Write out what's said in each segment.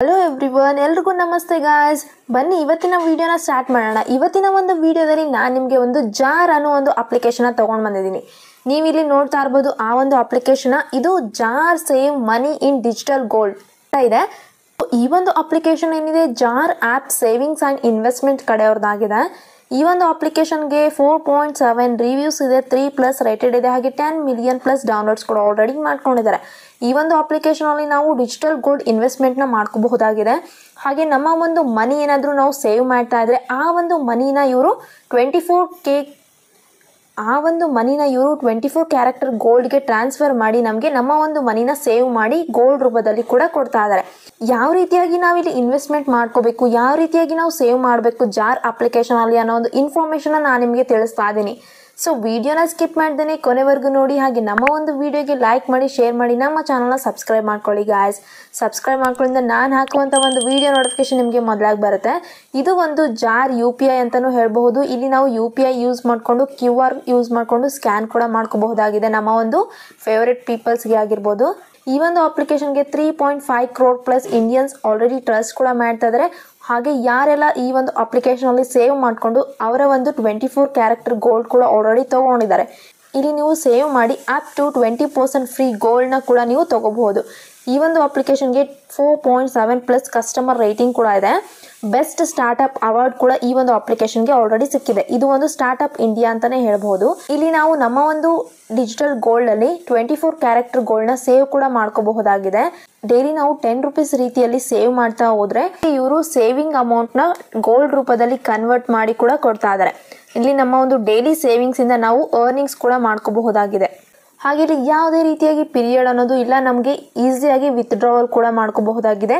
Hello everyone, ಎಲ್ರಿಗೂ ನಮಸ್ತೆ guys. ಬನ್ನಿ ಇವತ್ತಿನ ವಿಡಿಯೋನ ಸ್ಟಾರ್ಟ್ ಮಾಡೋಣ. ಇವತ್ತಿನ ಒಂದು ವಿಡಿಯೋದಲ್ಲಿ ನಾನು ನಿಮಗೆ ಒಂದು ಜಾರ್ ಅನ್ನೋ ಒಂದು ಅಪ್ಲಿಕೇಶನ್ ತಗೊಂಡು ಬಂದಿದ್ದೀನಿ. ನೀವು ಇಲ್ಲಿ ನೋಡ್ತಾ ಇರ್ಬೋದು ಆ ಒಂದು ಅಪ್ಲಿಕೇಶನ್. ಇದು Jar save money in digital gold ಇದೆ. ಈ ಒಂದು ಅಪ್ಲಿಕೇಶನ್ ಏನಿದೆ Jar app savings and investment ಕಡೆಯವ್ರದ್ದಾಗಿದೆ. ಈ ಒಂದು ಅಪ್ಲಿಕೇಶನ್ಗೆ 4.7 ರಿವ್ಯೂಸ್ ಇದೆ, 3+ ರೇಟೆಡ್ ಇದೆ, ಹಾಗೆ 10 ಮಿಲಿಯನ್ ಪ್ಲಸ್ ಡೌನ್ಲೋಡ್ಸ್ ಕೂಡ ಆಲ್ರೆಡಿ ಮಾಡ್ಕೊಂಡಿದ್ದಾರೆ. ಈ ಒಂದು ಅಪ್ಲಿಕೇಶನಲ್ಲಿ ನಾವು ಡಿಜಿಟಲ್ ಗೋಲ್ಡ್ ಇನ್ವೆಸ್ಟ್ಮೆಂಟ್ನ ಮಾಡ್ಕೋಬಹುದಾಗಿದೆ. ಹಾಗೆ ನಮ್ಮ ಒಂದು ಮನಿ ಏನಾದರೂ ನಾವು ಸೇವ್ ಮಾಡ್ತಾ ಇದ್ರೆ ಆ ಒಂದು ಮನಿನ ಇವರು 24 ಕ್ಯಾರೆಕ್ಟರ್ ಗೋಲ್ಡ್ಗೆ ಟ್ರಾನ್ಸ್ಫರ್ ಮಾಡಿ ನಮಗೆ ನಮ್ಮ ಒಂದು ಮನಿನ ಸೇವ್ ಮಾಡಿ ಗೋಲ್ಡ್ ರೂಪದಲ್ಲಿ ಕೂಡ ಕೊಡ್ತಾ ಇದ್ದಾರೆ. ಯಾವ ರೀತಿಯಾಗಿ ನಾವಿಲ್ಲಿ ಇನ್ವೆಸ್ಟ್ಮೆಂಟ್ ಮಾಡ್ಕೋಬೇಕು, ಯಾವ ರೀತಿಯಾಗಿ ನಾವು ಸೇವ್ ಮಾಡಬೇಕು ಜಾರ್ ಅಪ್ಲಿಕೇಶನಲ್ಲಿ ಅನ್ನೋ ಒಂದು ಇನ್ಫಾರ್ಮೇಷನ್ನ ನಾನು ನಿಮಗೆ ತಿಳಿಸ್ತಾ ಇದ್ದೀನಿ. ಸೊ ವಿಡಿಯೋನ ಸ್ಕಿಪ್ ಮಾಡ್ದೇನೆ ಕೊನೆವರೆಗೂ ನೋಡಿ. ಹಾಗೆ ನಮ್ಮ ಒಂದು ವಿಡಿಯೋಗೆ ಲೈಕ್ ಮಾಡಿ, ಶೇರ್ ಮಾಡಿ, ನಮ್ಮ ಚಾನಲ್ನ ಸಬ್ಸ್ಕ್ರೈಬ್ ಮಾಡ್ಕೊಳ್ಳಿ ಗಾಯ್ಸ್. ಸಬ್ಸ್ಕ್ರೈಬ್ ಮಾಡ್ಕೊಳ್ಳೋದ್ರಿಂದ ನಾನು ಹಾಕುವಂಥ ಒಂದು ವಿಡಿಯೋ ನೋಟಿಫಿಕೇಶನ್ ನಿಮಗೆ ಮೊದಲಾಗಿ ಬರುತ್ತೆ. ಇದು ಒಂದು ಜಾರ್ UPI ಅಂತಲೂ ಹೇಳಬಹುದು. ಇಲ್ಲಿ ನಾವು UPI ಯೂಸ್ ಮಾಡಿಕೊಂಡು QR ಯೂಸ್ ಮಾಡಿಕೊಂಡು ಸ್ಕ್ಯಾನ್ ಕೂಡ ಮಾಡ್ಕೋಬಹುದಾಗಿದೆ. ನಮ್ಮ ಒಂದು ಫೇವ್ರೆಟ್ ಪೀಪಲ್ಸ್ಗೆ ಆಗಿರ್ಬೋದು. ಈ ಒಂದು ಅಪ್ಲಿಕೇಶನ್ಗೆ 3.5 crore plus Indians already trust ಕೂಡ ಮಾಡ್ತಾ ಇದ್ದಾರೆ. ಹಾಗೆ ಯಾರೆಲ್ಲ ಈ ಒಂದು ಅಪ್ಲಿಕೇಶನಲ್ಲಿ ಸೇವ್ ಮಾಡಿಕೊಂಡು ಅವರ ಒಂದು 24 ಕ್ಯಾರೆಕ್ಟರ್ ಗೋಲ್ಡ್ ಕೂಡ ಆಲ್ರೆಡಿ ತೊಗೊಂಡಿದ್ದಾರೆ. ಇಲ್ಲಿ ನೀವು ಸೇವ್ ಮಾಡಿ ಅಪ್ ಟು 20% ಫ್ರೀ ಗೋಲ್ಡ್ನ ಕೂಡ ನೀವು ತೊಗೋಬಹುದು. ಈ ಒಂದು ಅಪ್ಲಿಕೇಶನ್ಗೆ 4.7 ಪ್ಲಸ್ ಕಸ್ಟಮರ್ ರೇಟಿಂಗ್ ಕೂಡ ಇದೆ. ಬೆಸ್ಟ್ ಸ್ಟಾರ್ಟ್ಅಪ್ ಅವಾರ್ಡ್ ಕೂಡ ಈ ಒಂದು ಅಪ್ಲಿಕೇಶನ್ಗೆ ಆಲ್ರೆಡಿ ಸಿಕ್ಕಿದೆ. ಇದು ಒಂದು ಸ್ಟಾರ್ಟ್ಅಪ್ ಇಂಡಿಯಾ ಅಂತಲೇ ಹೇಳ್ಬೋದು. ಇಲ್ಲಿ ನಾವು ನಮ್ಮ ಒಂದು ಡಿಜಿಟಲ್ ಗೋಲ್ಡಲ್ಲಿ 24 ಕ್ಯಾರೆಕ್ಟರ್ ಗೋಲ್ಡ್ನ ಸೇವ್ ಕೂಡ ಮಾಡ್ಕೋಬಹುದಾಗಿದೆ. ಡೈಲಿ ನಾವು 10 ರೂಪೀಸ್ ರೀತಿಯಲ್ಲಿ ಸೇವ್ ಮಾಡ್ತಾ ಹೋದ್ರೆ ಇವರು ಸೇವಿಂಗ್ ಅಮೌಂಟ್ನ ಗೋಲ್ಡ್ ರೂಪದಲ್ಲಿ ಕನ್ವರ್ಟ್ ಮಾಡಿ ಕೂಡ ಕೊಡ್ತಾ ಇದ್ದಾರೆ. ಇಲ್ಲಿ ನಮ್ಮ ಒಂದು ಡೈಲಿ ಸೇವಿಂಗ್ಸಿಂದ ನಾವು ಅರ್ನಿಂಗ್ಸ್ ಕೂಡ ಮಾಡ್ಕೋಬಹುದಾಗಿದೆ. ಹಾಗೆ ಇಲ್ಲಿ ಯಾವುದೇ ರೀತಿಯಾಗಿ ಪೀರಿಯಡ್ ಅನ್ನೋದು ಇಲ್ಲ, ನಮಗೆ ಈಸಿಯಾಗಿ ವಿತ್ಡ್ರಾವಲ್ ಕೂಡ ಮಾಡ್ಕೋಬಹುದಾಗಿದೆ.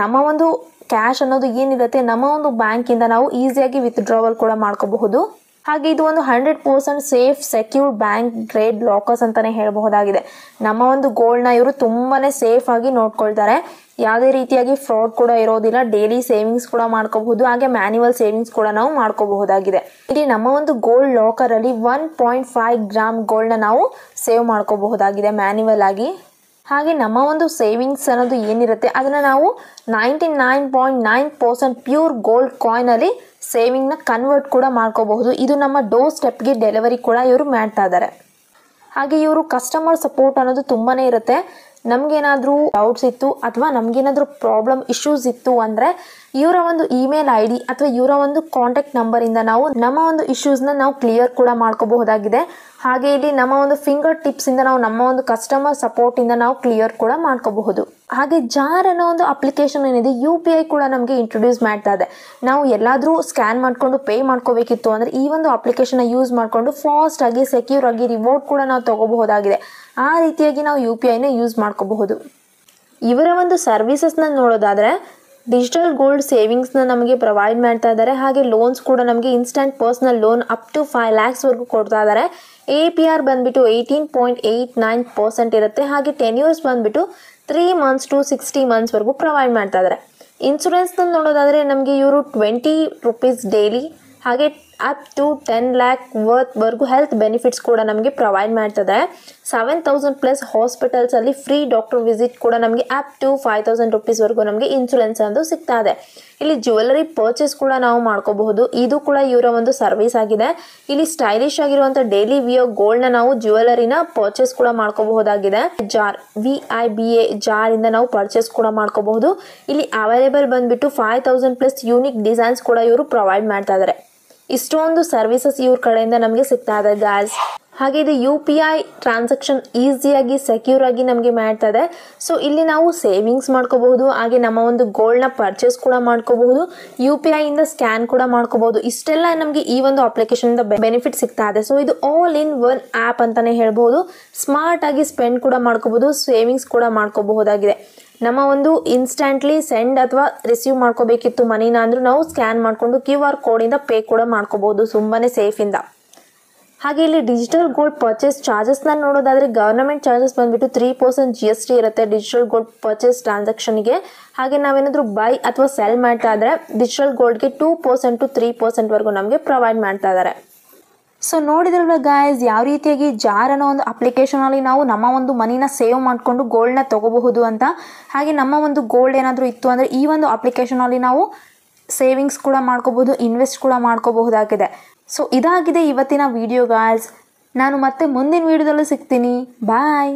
ನಮ್ಮ ಒಂದು ಕ್ಯಾಶ್ ಅನ್ನೋದು ಏನಿರುತ್ತೆ ನಮ್ಮ ಒಂದು ಬ್ಯಾಂಕಿಂದ ನಾವು ಈಸಿಯಾಗಿ ವಿತ್ಡ್ರಾವಲ್ ಕೂಡ ಮಾಡ್ಕೋಬಹುದು. ಹಾಗೆ ಇದು ಒಂದು 100% safe secure bank grade lockers ಅಂತಾನೆ ಹೇಳಬಹುದಾಗಿದೆ. ನಮ್ಮ ಒಂದು ಗೋಲ್ಡ್ನ ಇವರು ತುಂಬಾನೇ ಸೇಫ್ ಆಗಿ ನೋಡ್ಕೊಳ್ತಾರೆ. ಯಾವುದೇ ರೀತಿಯಾಗಿ ಫ್ರಾಡ್ ಕೂಡ ಇರೋದಿಲ್ಲ. ಡೈಲಿ ಸೇವಿಂಗ್ಸ್ ಕೂಡ ಮಾಡ್ಕೋಬಹುದು, ಹಾಗೆ ಮ್ಯಾನ್ಯುವಲ್ ಸೇವಿಂಗ್ಸ್ ಕೂಡ ನಾವು ಮಾಡ್ಕೋಬಹುದಾಗಿದೆ. ಇಲ್ಲಿ ನಮ್ಮ ಒಂದು ಗೋಲ್ಡ್ ಲಾಕರ್ ಅಲ್ಲಿ 1.5 ಗ್ರಾಮ್ ಗೋಲ್ಡ್ನ ನಾವು ಸೇವ್ ಮಾಡ್ಕೋಬಹುದಾಗಿದೆ ಮ್ಯಾನ್ಯುವಲ್ ಆಗಿ. ಹಾಗೆ ನಮ್ಮ ಒಂದು ಸೇವಿಂಗ್ಸ್ ಅನ್ನೋದು ಏನಿರುತ್ತೆ ಅದನ್ನು ನಾವು 99.9% ಪ್ಯೂರ್ ಗೋಲ್ಡ್ ಕಾಯಿನಲ್ಲಿ ಸೇವಿಂಗ್ನ ಕನ್ವರ್ಟ್ ಕೂಡ ಮಾಡ್ಕೋಬಹುದು. ಇದು ನಮ್ಮ ಡೋರ್ ಸ್ಟೆಪ್ಗೆ ಡೆಲಿವರಿ ಕೂಡ ಇವರು ಮಾಡ್ತಾ ಇದ್ದಾರೆ. ಹಾಗೆ ಇವರು ಕಸ್ಟಮರ್ ಸಪೋರ್ಟ್ ಅನ್ನೋದು ತುಂಬಾ ಇರುತ್ತೆ. ನಮಗೇನಾದರೂ ಡೌಟ್ಸ್ ಇತ್ತು ಅಥವಾ ನಮಗೇನಾದರೂ ಪ್ರಾಬ್ಲಮ್ ಇಶ್ಯೂಸ್ ಇತ್ತು ಅಂದರೆ ಇವರ ಒಂದು ಇಮೇಲ್ ID ಅಥವಾ ಇವರ ಒಂದು ಕಾಂಟ್ಯಾಕ್ಟ್ ನಂಬರಿಂದ ನಾವು ನಮ್ಮ ಒಂದು ಇಶ್ಯೂಸ್ನ ನಾವು ಕ್ಲಿಯರ್ ಕೂಡ ಮಾಡ್ಕೋಬಹುದಾಗಿದೆ. ಹಾಗೆ ಇಲ್ಲಿ ನಮ್ಮ ಒಂದು ಫಿಂಗರ್ ಟಿಪ್ಸಿಂದ ನಾವು ನಮ್ಮ ಒಂದು ಕಸ್ಟಮರ್ ಸಪೋರ್ಟಿಂದ ನಾವು ಕ್ಲಿಯರ್ ಕೂಡ ಮಾಡ್ಕೋಬಹುದು. ಹಾಗೆ ಜಾರ್ ಅನ್ನೋ ಒಂದು ಅಪ್ಲಿಕೇಶನ್ ಏನಿದೆ UPI ಕೂಡ ನಮಗೆ ಇಂಟ್ರೊಡ್ಯೂಸ್ ಮಾಡ್ತಾ ಇದೆ. ನಾವು ಎಲ್ಲಾದರೂ ಸ್ಕ್ಯಾನ್ ಮಾಡಿಕೊಂಡು ಪೇ ಮಾಡ್ಕೋಬೇಕಿತ್ತು ಅಂದರೆ ಈ ಒಂದು ಅಪ್ಲಿಕೇಶನ್ನ ಯೂಸ್ ಮಾಡಿಕೊಂಡು ಫಾಸ್ಟ್ ಆಗಿ ಸೆಕ್ಯೂರ್ ಆಗಿ ರಿವಾರ್ಡ್ ಕೂಡ ನಾವು ತಗೋಬಹುದಾಗಿದೆ. ಆ ರೀತಿಯಾಗಿ ನಾವು UPIನ ಯೂಸ್ ಮಾಡ್ಕೋಬಹುದು. ಇವರ ಒಂದು ಸರ್ವಿಸಸ್ನ ನೋಡೋದಾದರೆ ಡಿಜಿಟಲ್ ಗೋಲ್ಡ್ ಸೇವಿಂಗ್ಸ್ನ ನಮಗೆ ಪ್ರೊವೈಡ್ ಮಾಡ್ತಾ ಇದ್ದಾರೆ. ಹಾಗೆ ಲೋನ್ಸ್ ಕೂಡ ನಮಗೆ instant personal loan up to 5 lakhsವರೆಗೂ ಕೊಡ್ತಾ ಇದ್ದಾರೆ. APR ಬಂದುಬಿಟ್ಟು 18.89% ಇರುತ್ತೆ. ಹಾಗೆ ಟೆನ್ಯೂರ್ಸ್ ಬಂದುಬಿಟ್ಟು 3 months to 60 monthsವರೆಗೂ ಪ್ರೊವೈಡ್ ಮಾಡ್ತಾ ಇದ್ದಾರೆ. ಇನ್ಶೂರೆನ್ಸ್ನಲ್ಲಿ ನೋಡೋದಾದರೆ ನಮಗೆ ಇವರು 20 ರೂಪೀಸ್ ಡೈಲಿ ಹಾಗೆ ಅಪ್ ಟು 10 lakh ವರ್ತ್ವರೆಗೂ ಹೆಲ್ತ್ ಬೆನಿಫಿಟ್ಸ್ ಕೂಡ ನಮಗೆ ಪ್ರೊವೈಡ್ ಮಾಡ್ತದೆ. 7,000 ಪ್ಲಸ್ ಹಾಸ್ಪಿಟಲ್ಸಲ್ಲಿ ಫ್ರೀ ಡಾಕ್ಟರ್ ವಿಸಿಟ್ ಕೂಡ ನಮಗೆ ಅಪ್ ಟು 5,000 ರೂಪೀಸ್ವರೆಗೂ ನಮಗೆ ಇನ್ಶೂರೆನ್ಸ್ ಅಂದು ಸಿಗ್ತಾ ಇದೆ. ಇಲ್ಲಿ ಜ್ಯುವೆಲರಿ ಪರ್ಚೇಸ್ ಕೂಡ ನಾವು ಮಾಡ್ಕೋಬಹುದು. ಇದು ಕೂಡ ಇವರ ಒಂದು ಸರ್ವಿಸ್ ಆಗಿದೆ. ಇಲ್ಲಿ ಸ್ಟೈಲಿಶ್ ಆಗಿರುವಂಥ ಡೈಲಿ ವಿಯರ್ ಗೋಲ್ಡ್ನ ನಾವು ಜ್ಯುವೆಲರಿನ ಪರ್ಚೇಸ್ ಕೂಡ ಮಾಡ್ಕೋಬಹುದಾಗಿದೆ. ಜಾರ್ VIBA ಜಾರ್ ಇಂದ ನಾವು ಪರ್ಚೇಸ್ ಕೂಡ ಮಾಡ್ಕೋಬಹುದು. ಇಲ್ಲಿ ಅವೈಲೇಬಲ್ ಬಂದ್ಬಿಟ್ಟು 5,000 ಪ್ಲಸ್ ಯೂನಿಕ್ ಡಿಸೈನ್ಸ್ ಕೂಡ ಇವರು ಪ್ರೊವೈಡ್ ಮಾಡ್ತಾ ಇದ್ದಾರೆ. ಇಷ್ಟೊಂದು ಸರ್ವಿಸಸ್ ಇವ್ರ ಕಡೆಯಿಂದ ನಮಗೆ ಸಿಗ್ತಾ ಇದೆ ಗಾಯ್ಸ್. ಹಾಗೆ ಇದು UPI ಟ್ರಾನ್ಸಾಕ್ಷನ್ ಈಸಿಯಾಗಿ ಸೆಕ್ಯೂರ್ ಆಗಿ ನಮಗೆ ಮಾಡ್ತಾ ಇದೆ. ಸೊ ಇಲ್ಲಿ ನಾವು ಸೇವಿಂಗ್ಸ್ ಮಾಡ್ಕೋಬಹುದು, ಹಾಗೆ ನಮ್ಮ ಒಂದು ಗೋಲ್ಡ್ನ ಪರ್ಚೇಸ್ ಕೂಡ ಮಾಡ್ಕೋಬಹುದು, UPI ಇಂದ ಸ್ಕ್ಯಾನ್ ಕೂಡ ಮಾಡ್ಕೋಬಹುದು. ಇಷ್ಟೆಲ್ಲ ನಮಗೆ ಈ ಒಂದು ಅಪ್ಲಿಕೇಶನ್ ಬೆನಿಫಿಟ್ ಸಿಗ್ತಾ ಇದೆ. ಸೊ ಇದು ಆಲ್ ಇನ್ ಒನ್ ಆ್ಯಪ್ ಅಂತಾನೆ ಹೇಳ್ಬೋದು. ಸ್ಮಾರ್ಟ್ ಆಗಿ ಸ್ಪೆಂಡ್ ಕೂಡ ಮಾಡ್ಕೋಬಹುದು, ಸೇವಿಂಗ್ಸ್ ಕೂಡ ಮಾಡ್ಕೋಬಹುದಾಗಿದೆ. ನಮ್ಮ ಒಂದು ಇನ್ಸ್ಟಂಟ್ಲಿ ಸೆಂಡ್ ಅಥವಾ ರಿಸೀವ್ ಮಾಡ್ಕೋಬೇಕಿತ್ತು ಮನಿನ ಅಂದ್ರೂ ನಾವು ಸ್ಕ್ಯಾನ್ ಮಾಡಿಕೊಂಡು QR ಕೋಡಿಂದ ಪೇ ಕೂಡ ಮಾಡ್ಕೋಬಹುದು ತುಂಬಾನೇ ಸೇಫಿಂದ. ಹಾಗೆ ಇಲ್ಲಿ ಡಿಜಿಟಲ್ ಗೋಲ್ಡ್ ಪರ್ಚೇಸ್ ಚಾರ್ಜಸ್ನ ನೋಡೋದಾದರೆ ಗವರ್ನಮೆಂಟ್ ಚಾರ್ಜಸ್ ಬಂದುಬಿಟ್ಟು 3% GST ಇರುತ್ತೆ ಡಿಜಿಟಲ್ ಗೋಲ್ಡ್ ಪರ್ಚೇಸ್ ಟ್ರಾನ್ಸಾಕ್ಷನ್ಗೆ. ಹಾಗೆ ನಾವೇನಾದರೂ ಬೈ ಅಥವಾ ಸೆಲ್ ಮಾಡ್ತಾ ಇದ್ರೆ ಡಿಜಿಟಲ್ ಗೋಲ್ಡ್ಗೆ 2% to 3%ವರೆಗೂ ನಮಗೆ ಪ್ರೊವೈಡ್ ಮಾಡ್ತಾ ಇದ್ದಾರೆ. ಸೊ ನೋಡಿದ್ರಲ್ಲ ಗಾಯ್ಸ್, ಯಾವ ರೀತಿಯಾಗಿ ಜಾರ್ ಅನ್ನೋ ಒಂದು ಅಪ್ಲಿಕೇಶನಲ್ಲಿ ನಾವು ನಮ್ಮ ಒಂದು ಮನಿನ ಸೇವ್ ಮಾಡಿಕೊಂಡು ಗೋಲ್ಡ್ನ ತೊಗೋಬಹುದು ಅಂತ. ಹಾಗೆ ನಮ್ಮ ಒಂದು ಗೋಲ್ಡ್ ಏನಾದರೂ ಇತ್ತು ಅಂದರೆ ಈ ಒಂದು ಅಪ್ಲಿಕೇಶನಲ್ಲಿ ನಾವು ಸೇವಿಂಗ್ಸ್ ಕೂಡ ಮಾಡ್ಕೋಬಹುದು, ಇನ್ವೆಸ್ಟ್ ಕೂಡ ಮಾಡ್ಕೋಬಹುದಾಗಿದೆ. ಸೊ ಇದಾಗಿದೆ ಇವತ್ತಿನ ವಿಡಿಯೋ ಗಾಯ್ಸ್. ನಾನು ಮತ್ತೆ ಮುಂದಿನ ವಿಡಿಯೋದಲ್ಲೂ ಸಿಗ್ತೀನಿ. ಬಾಯ್.